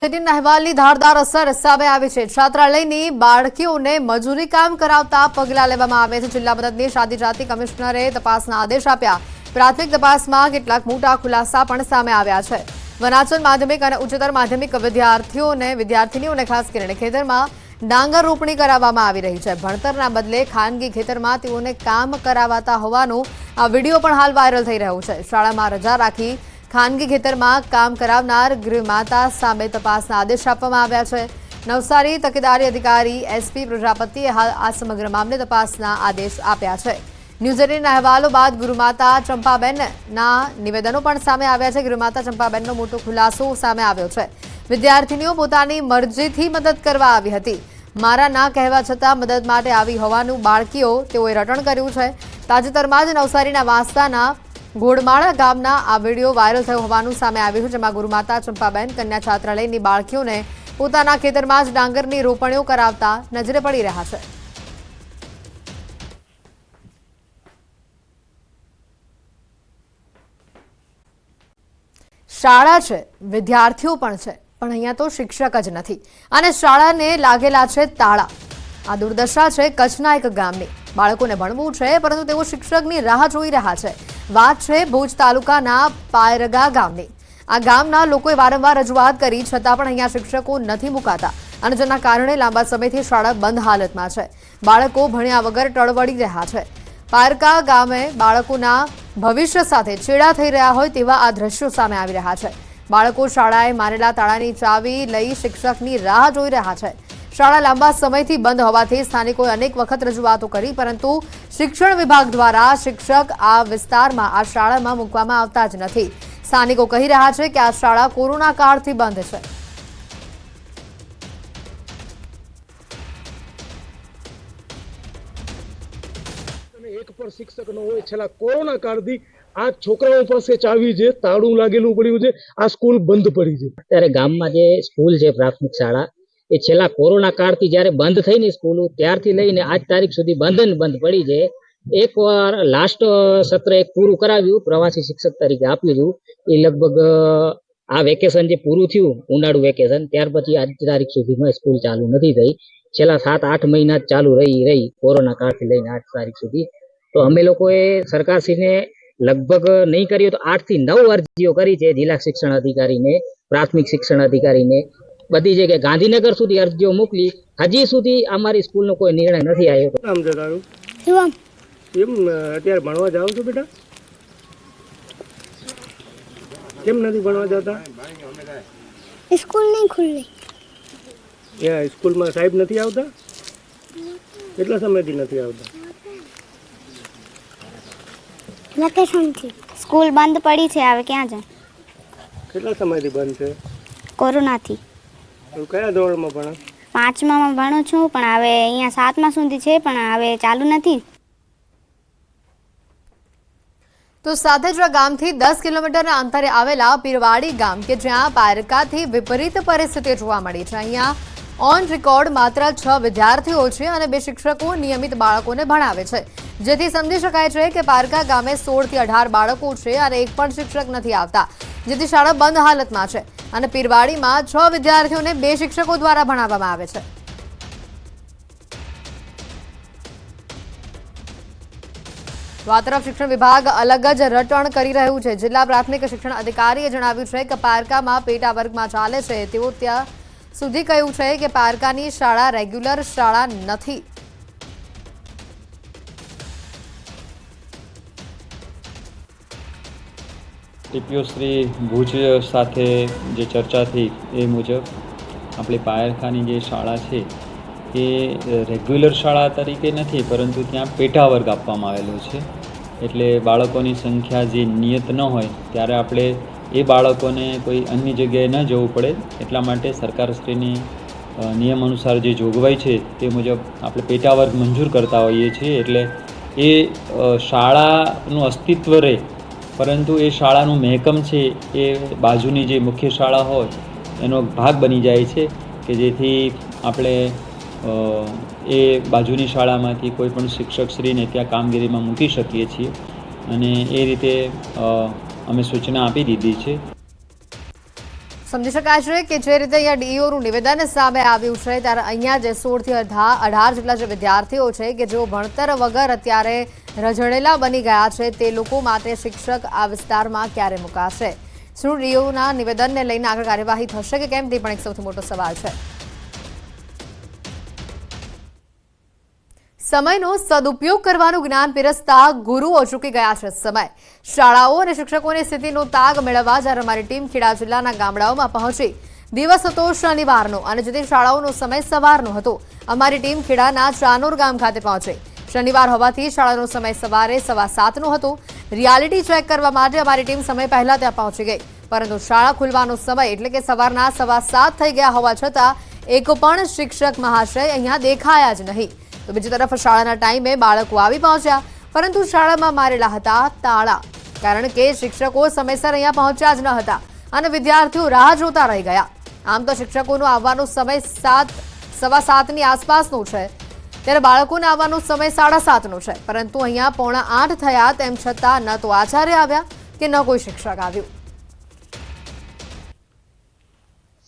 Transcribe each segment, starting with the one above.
અહેવાલની ધારદાર અસર સામે આવી છે। છાત્રાલયની બાળકીઓને મજૂરી કામ કરાવતા પગલાં લેવામાં આવે છે। જિલ્લા મદદનીશ આદિજાતિ કમિશનરે તપાસના આદેશ આપ્યા। પ્રાથમિક તપાસમાં કેટલાક મોટા ખુલાસા પણ સામે આવ્યા છે। વનાચલ માધ્યમિક અને ઉચ્ચતર માધ્યમિક વિદ્યાર્થીનીઓને ખાસ કરીને ખેતરમાં ડાંગર રોપણી કરાવવામાં આવી રહી છે। ભણતરના બદલે ખાનગી ખેતરમાં તેઓને કામ કરાવતા હોવાનો આ વિડીયો પણ હાલ વાયરલ થઈ રહ્યો છે। શાળામાં રજા રાખી ખાનગી ખેતરમાં કામ કરાવનાર ગૃહમાતા સામે તપાસના આદેશ આપવામાં આવ્યા છે। નવસારી તકેદારી અધિકારી એસપી પ્રજાપતિએ હાલ આ સમગ્ર મામલે તપાસના આદેશ આપ્યા છે। ન્યૂઝ 18ના અહેવાલો બાદ ગૃહમાતા ચંપાબેનના નિવેદનો પણ સામે આવ્યા છે। ગૃહમાતા ચંપાબેનનો મોટો ખુલાસો સામે આવ્યો છે। વિદ્યાર્થીનીઓ પોતાની મરજીથી મદદ કરવા આવી હતી। મારા ના કહેવા છતાં મદદ માટે આવી હોવાનું બાળકીઓ તેઓએ રટણ કર્યું છે। તાજેતરમાં જ નવસારીના વાંસદાના ઘોડમાળા ગામના આ વિડીયો વાયરલ થયો હોવાનું સામે આવ્યું છે। જેમાં ગુરુમાતા ચંપાબેન કન્યા છાત્રાલયની બાળકીઓને પોતાના ખેતરમાં જ ડાંગરની રોપણીઓ કરાવતા નજરે પડી રહ્યા છે। શાળા છે, વિદ્યાર્થીઓ પણ છે, પણ અહીંયા તો શિક્ષક જ નથી અને શાળાને લાગેલા છે તાળા। આ દુર્દશા છે કચ્છના એક ગામની। બાળકોને ભણવું છે પરંતુ તેઓ શિક્ષકની રાહ જોઈ રહ્યા છે। વાત છે ભુજ તાલુકાના પાયરગા ગામની। આ ગામના લોકોએ વારંવાર રજૂઆત કરી છતાં પણ અહીંયા શિક્ષકો નથી મુકાતા અને જેના કારણે લાંબા સમયથી શાળા બંધ હાલતમાં છે। બાળકો ભણ્યા વગર ટળવળી રહ્યા છે। પાયરગા ગામે બાળકોના ભવિષ્ય સાથે ચેડા થઈ રહ્યા હોય તેવા આ દ્રશ્યો સામે આવી રહ્યા છે। બાળકો શાળાએ મારેલા તાળાની ચાવી લઈ શિક્ષકની રાહ જોઈ રહ્યા છે। શાળા લાંબા સમયથી બંધ હોવાથી સ્થાનિકોએ અનેક વખત રજૂઆતો કરી પરંતુ શિક્ષણ વિભાગ દ્વારા શિક્ષક આ વિસ્તારમાં આ શાળામાં મૂકવામાં આવતા જ નથી। સ્થાનિકો કહી રહ્યા છે કે આ શાળા કોરોના કાળથી બંધ છે। એક પણ શિક્ષક ન હોય। છેલ્લા કોરોના કાળથી આ છોકરાઓ પાસે ચાવી છે, તાળું લાગેલું પડ્યું છે, આ સ્કૂલ બંધ પડી છે। અત્યારે ગામમાં જે સ્કૂલ છે પ્રાથમિક શાળા એ છેલ્લા કોરોના કાળથી જ્યારે બંધ થઈ ને સ્કૂલ ત્યારથી લઈને આજ તારીખ સુધી બંધ પડી છે। એકવાર લાસ્ટ સત્ર એક પૂરું કરાવ્યું, પ્રવાસી શિક્ષક તરીકે આપ્યું હતું। એ લગભગ આ વેકેશન જે પૂરું થયું ઉનાળુ વેકેશન ત્યાર પછી આજ તારીખ સુધીમાં સ્કૂલ ચાલુ નથી થઈ। છેલ્લા 7-8 મહિના જ ચાલુ રહી કોરોના કાળથી લઈને આજ તારીખ સુધી। તો અમે લોકોએ સરકારશ્રીને લગભગ નહીં કર્યું તો 8 થી 9 અરજીઓ કરી છે। જિલ્લા શિક્ષણ અધિકારીને, પ્રાથમિક શિક્ષણ અધિકારીને, બધી જગ્યાએ ગાંધીનગર સુધી અરજીઓ મોકલી। હજી સુધી અમારી સ્કૂલનો કોઈ નિર્ણય નથી આવ્યો। નામ છે તારું? એમ અત્યારે ભણવા જાવ છો બેટા? કેમ નથી ભણવા જતા? સ્કૂલ નહીં ખુલ્લી। સ્કૂલમાં સાહેબ નથી આવતા? કેટલા સમયથી નથી આવતા? વેકેશનથી। સ્કૂલ બંધ પડી છે, હવે ક્યાં જાય? કેટલા સમયથી બંધ છે? કોરોનાથી। તું કયા ધોરણમાં ભણે? 5મામાં ભણું છું પણ હવે અહીંયા 7મા સુધી છે પણ હવે ચાલુ નથી। તો સાથે જ આ ગામથી 10 કિલોમીટરના અંતરે આવેલા પીરવાડી ગામ કે જ્યાં પાયરકાથી વિપરીત પરિસ્થિતિ જોવા મળી છે। અહીંયા ઓન રેકોર્ડ માત્ર 6 વિદ્યાર્થીઓ છે અને 2 શિક્ષકો નિયમિત બાળકોને ભણાવે છે। જેથી સમજી શકાય છે કે પારકા ગામે 16 થી 18 બાળકો છે અને એક પણ શિક્ષક નથી આવતા, જેથી શાળા બંધ હાલતમાં છે અને પીરવાડીમાં 6 વિદ્યાર્થીઓને 2 શિક્ષકો દ્વારા ભણાવવામાં આવે છે। તો આ તરફ શિક્ષણ વિભાગ અલગ જ રટણ કરી રહ્યું છે। જિલ્લા પ્રાથમિક શિક્ષણ અધિકારીએ જણાવ્યું છે કે પારકામાં પેટા વર્ગમાં ચાલે છે। તેઓ ત્યાં સુધી કહ્યું છે કે પારકાની શાળા રેગ્યુલર શાળા નથી। ટીપીઓ શ્રી ભુજ સાથે જે ચર્ચા થઈ એ મુજબ આપણી પાયરખાની જે શાળા છે એ રેગ્યુલર શાળા તરીકે નથી પરંતુ ત્યાં પેટા વર્ગ આપવામાં આવેલો છે। એટલે બાળકોની સંખ્યા જે નિયત ન હોય ત્યારે આપણે એ બાળકોને કોઈ અન્ય જગ્યાએ ન જવું પડે એટલા માટે સરકારશ્રીની નિયમ અનુસાર જે જોગવાઈ છે તે મુજબ આપણે પેટા વર્ગ મંજૂર કરતા હોઈએ છીએ। એટલે એ શાળાનું અસ્તિત્વ રહે પરંતુ એ શાળાનું મહેકમ છે એ બાજુની જે મુખ્ય શાળા હોય એનો ભાગ બની જાય છે કે જેથી આપણે એ બાજુની શાળામાંથી કોઈ પણ શિક્ષકશ્રીને ત્યાં કામગીરીમાં મૂકી શકીએ છીએ અને એ રીતે અમે સૂચના આપી દીધી છે। સમજી શકાય છે કે જે રીતે અહીંયા ડીઈઓનું નિવેદન સામે આવ્યું છે ત્યારે અહીંયા જે 16 થી 18 જેટલા જે વિદ્યાર્થીઓ છે કે જેઓ ભણતર વગર અત્યારે રઝળેલા બની ગયા છે તે લોકો માટે શિક્ષક આ વિસ્તારમાં ક્યારે મુકાશે? શું ડીઈઓના નિવેદનને લઈને આગળ કાર્યવાહી થશે કે કેમ તે પણ એક સૌથી મોટો સવાલ છે. સમયનો સદુપયોગ કરવાનું જ્ઞાન પીરસતા ગુરુઓ ચૂકી ગયા છે સમય. શાળાઓ અને શિક્ષકોની સ્થિતિનો તાગ મેળવવા જ્યારે અમારી ટીમ ખેડા જિલ્લાના ગામડાઓમાં પહોંચી. દિવસ હતો શનિવારનો અને જે તે શાળાઓનો સમય સવારનો હતો. અમારી ટીમ ખેડાના ચાનોર ગામ ખાતે પહોંચી. શનિવાર હોવાથી શાળાનો સમય સવારે 7:15 હતો. રિયાલિટી ચેક કરવા માટે અમારી ટીમ સમય પહેલા ત્યાં પહોંચી ગઈ, પરંતુ શાળા ખુલવાનો સમય એટલે કે સવારના 7:15 થઈ ગયા હોવા છતાં એક પણ શિક્ષક મહાશય અહીંયા દેખાયા જ નહીં. તો બીજી તરફ શાળાના ટાઈમે બાળકો આવી પહોંચ્યા, પરંતુ શાળામાં મારેલા હતા તાળા, કારણ કે શિક્ષકો સમયસર અહીંયા પહોંચ્યા જ ન હતા અને વિદ્યાર્થીઓ રાહ જોતા રહી ગયા. આમ તો શિક્ષકોનો આવવાનો સમય 7:15ની આસપાસનો છે, ત્યારે બાળકોને આવવાનો સમય 7:30નો છે, પરંતુ અહીંયા 7:45 થયા તેમ છતાં ન તો આચાર્ય આવ્યા કે ન કોઈ શિક્ષક આવ્યું.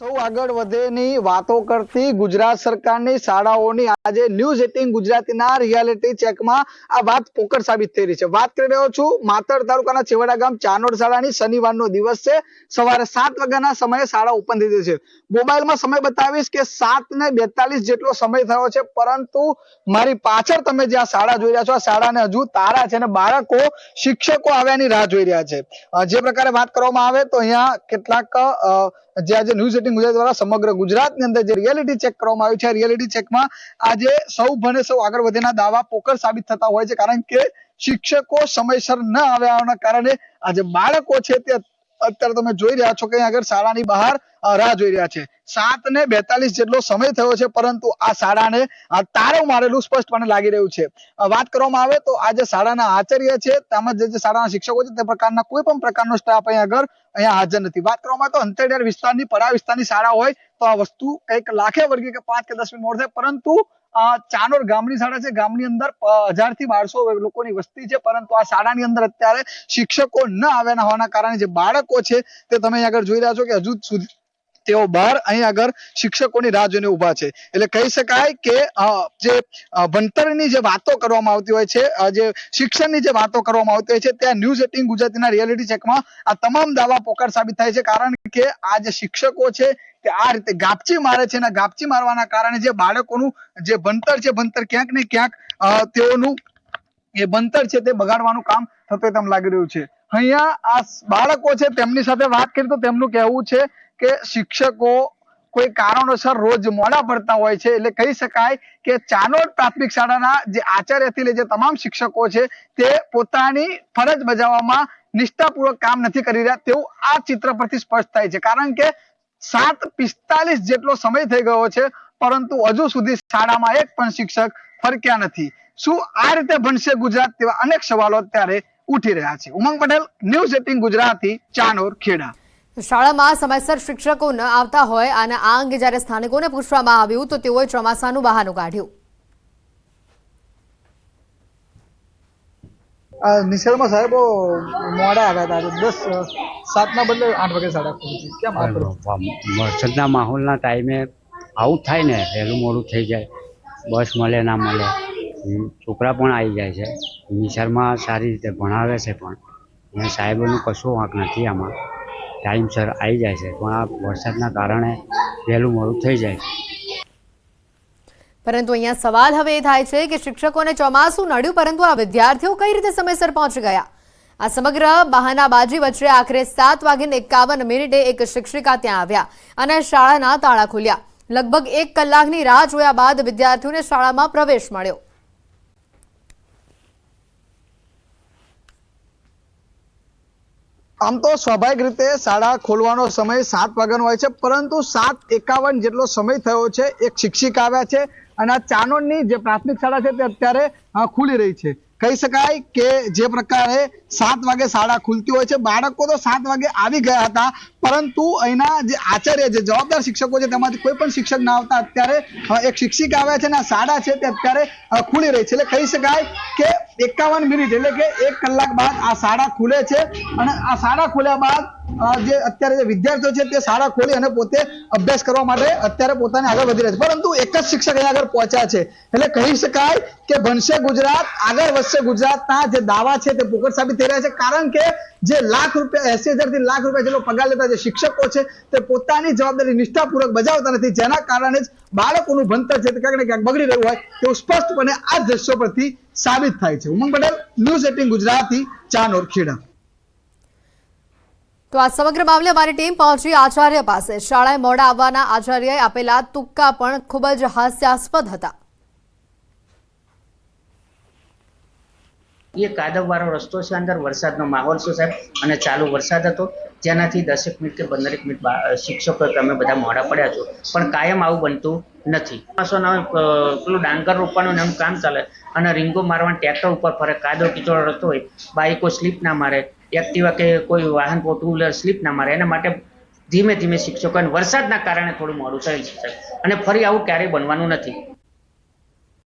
સૌ આગળ વધેની વાતો કરતી ગુજરાત સરકારની શાળાઓની આજે ન્યૂઝ 18 ગુજરાતીના રિયાલિટી ચેકમાં આ વાત પોકળ સાબિત થઈ રહી છે. વાત કરી રહ્યો છું માતર તાલુકાના છેવાડા ગામ ચાનોર શાળાની. શનિવારનો દિવસ છે, સવારે 7 વાગ્યાના સમયે શાળા ઓપન થઈ છે. મોબાઈલમાં સમય બતાવીશ કે 7:42 જેટલો સમય થયો છે, પરંતુ મારી પાછળ તમે જે આ શાળા જોઈ રહ્યા છો, આ શાળાને હજુ તાળા છે અને બાળકો શિક્ષકો આવ્યાની રાહ જોઈ રહ્યા છે. જે પ્રકારે વાત કરવામાં આવે તો અહીંયા કેટલાક જે આજે ન્યૂઝ 18 ગુજરાત દ્વારા સમગ્ર ગુજરાતની અંદર જે રિયાલિટી ચેક કરવામાં આવ્યું છે, રિયાલિટી ચેકમાં આજે સૌ ભણે સૌ આગળ વધેના દાવા પોકળ સાબિત થતા હોય છે, કારણ કે શિક્ષકો સમયસર ન આવ્યાના કારણે આજે બાળકો છે તે અત્યારે તમે જોઈ રહ્યા છો કે આગળ શાળાની બહાર રાહ જોઈ રહ્યા છે. 7:42 જેટલો સમય થયો છે, પરંતુ આ શાળાને તાળું મારેલું સ્પષ્ટપણે લાગી રહ્યું છે. વાત કરવામાં આવે તો આજે શાળાના આચાર્ય છે તેમજ જે શાળાના શિક્ષકો છે તે પ્રકારના કોઈ પણ પ્રકારનો સ્ટાફ અહીંયા હાજર નથી. વાત કરવામાં તો અંતરિયાળ વિસ્તારની પરા વિસ્તારની શાળા હોય તો આ વસ્તુ કંઈક લાખે વર્ગી કે 5 કે 10 મિનિટ મોડ થાય, પરંતુ ચાનોર ગામની શાળા છે, ગામની અંદર 1000 થી 1200 લોકોની વસ્તી છે, પરંતુ આ શાળાની અંદર અત્યારે શિક્ષકો ન આવ્યાના હોવાના કારણે જે બાળકો છે તે તમે આગળ જોઈ રહ્યા છો કે હજુ સુધી તેઓ બહાર અહીં આગળ શિક્ષકોની રાહ જોઈને ઉભા છે. એટલે કહી શકાય કે જે ભણતરની જે વાતો કરવામાં આવતી હોય છે, જે શિક્ષણની જે વાતો કરવામાં આવતી હોય છે, ત્યાં ન્યૂઝ 18 ગુજરાતીના રિયાલિટી ચેકમાં આ તમામ દાવા પોકળ સાબિત થાય છે, કારણ કે આ જે શિક્ષકો છે તે આ રીતે ગાપચી મારે છે અને ગાપચી મારવાના કારણે જે બાળકોનું જે ભણતર છે, ભણતર ક્યાંક ને ક્યાંક તેઓનું એ ભણતર છે તે બગાડવાનું કામ થતું તેમ લાગી રહ્યું છે. અહીંયા આ બાળકો છે તેમની સાથે વાત કરી તો તેમનું કહેવું છે કે શિક્ષકો કોઈ કારણોસર રોજ મોડા પડતા હોય છે. એટલે કહી શકાય કે ચાનોર પ્રાથમિક શાળાના જે આચાર્યથી લઈ જે તમામ શિક્ષકો છે તે પોતાની ફરજ બજાવવામાં નિષ્ઠાપૂર્વક કામ નથી કરી રહ્યા તેવું આ ચિત્ર પરથી સ્પષ્ટ થાય છે, કારણ કે 7:45 જેટલો સમય થઈ ગયો છે, પરંતુ હજુ સુધી શાળામાં એક પણ શિક્ષક ફરક્યા નથી. શું આ રીતે ભણશે ગુજરાત? તેવા અનેક સવાલો અત્યારે ઉઠી રહ્યા છે. ઉમંગ પટેલ, ન્યૂઝ 18 ગુજરાતી, ચાનોર, ખેડા. શાળામાં સમયસર શિક્ષકો ન આવતા હોય અને આ અંગે જ્યારે સ્થાનિકોને પૂછવામાં આવ્યું તો તેઓએ ચોમાસાનું બહાનું કાઢ્યું. નિશાળમાં સાહેબો મોડા આવ્યા હતા, 7:07 બદલે 8 વાગે શાળા ખુલી છે. કેમ વરસાદના માહોલના ટાઈમે આવું થાય ને, વહેલું મોડું થઈ જાય, બસ મળે ના મળે, છોકરા પણ આવી જાય છે. નિશાળમાં સારી રીતે ભણાવે છે, પણ અહીંયા સાહેબોનું કશું વાંક નથી, આમાં ટાઈમસર આવી જાય છે, પણ આ વરસાદના કારણે વહેલું મોડું થઈ જાય છે. પરંતુ અહીંયા સવાલ હવે એ થાય છે કે શિક્ષકોને ચોમાસું નડ્યું, પરંતુ આ વિદ્યાર્થીઓ કઈ રીતે સમયસર પહોંચી ગયા? આ સમગ્ર બહાનાબાજી વચ્ચે આખરે 7:51 એક શિક્ષિકા ત્યાં આવ્યા અને શાળાના તાળા ખોલ્યા. લગભગ 1 કલાકની રાહ જોયા બાદ વિદ્યાર્થીઓને શાળામાં પ્રવેશ મળ્યો. આમ તો સ્વાભાવિક રીતે શાળા ખોલવાનો સમય 7 વાગ્યાનો હોય છે, પરંતુ 7:51 જેટલો સમય થયો છે. એક શિક્ષિકા આવ્યા છે અને આ ચાનોરની જે પ્રાથમિક શાળા છે તે અત્યારે ખુલી રહી છે. કહી શકાય કે જે પ્રકારે 7 વાગે શાળા ખુલતી હોય છે, બાળકો તો 7 વાગે આવી ગયા હતા, પરંતુ અહીંના જે આચાર્ય જે જવાબદાર શિક્ષકો છે તેમાંથી કોઈ પણ શિક્ષક ના આવતા અત્યારે એક શિક્ષિકા આવ્યા છે અને આ શાળા છે તે અત્યારે ખુલી રહી છે. એટલે કહી શકાય કે 51 મિનિટ એટલે કે 1 કલાક બાદ આ શાળા ખુલે છે અને આ શાળા ખુલ્યા બાદ જે અત્યારે જે વિદ્યાર્થીઓ છે તે શાળા ખોલી અને પોતે અભ્યાસ કરવા માટે અત્યારે પોતાને આગળ વધી રહ્યા છે, પરંતુ એક જ શિક્ષક અહીંયા આગળ પહોંચ્યા છે, એટલે કહી શકાય કે ભણશે ગુજરાત, આગળ વધશે ગુજરાતના જે દાવા છે તે પોકળ સાબિત થઈ રહ્યા છે, કારણ કે જે લાખ રૂપિયા 80,000 થી લાખ રૂપિયા જેટલો પગાર લેતા જે શિક્ષકો છે તે પોતાની જવાબદારી નિષ્ઠાપૂર્વક બજાવતા નથી, જેના કારણે જ બાળકોનું ભણતર છે તે ક્યાંક ને ક્યાંક બગડી રહ્યું હોય તેવું સ્પષ્ટપણે આ દ્રશ્યો પરથી સાબિત થાય છે. ઉમંગ પટેલ, ન્યૂઝ 18 ગુજરાતી, ચાનોર, ખેડા. તો આ સમગ્ર મામલે અમારી ટીમ પહોંચી આચાર્ય પાસે. શાળાએ મોડા આવવાના આચાર્યએ આપેલા તુક્કા પણ ખૂબ જ હાસ્યાસ્પદ હતા. એ કાદવવાળો રસ્તો છે, અંદર વરસાદનો માહોલ છે સાહેબ, અને ચાલુ વરસાદ હતો, જેનાથી 10 મિનિટ કે 15 મિનિટ શિક્ષકો તમે બધા મોડા પડ્યા છો, પણ કાયમ આવું બનતું નથી. પેલું ડાંગર રોપવાનું એનું કામ ચાલે અને રીંગો મારવાનું ટ્રેક્ટર ઉપર ફરે, કાદવ કિચોડ રસ્તો હોય, બાઈકો સ્લીપ ના મારે, એક્ટિવા કે કોઈ વાહન ટુ વ્હીલર સ્લીપ ના મારે, એના માટે ધીમે ધીમે શિક્ષકો વરસાદના કારણે થોડું મોડું થયેલ છે સાહેબ, અને ફરી આવું ક્યારેય બનવાનું નથી.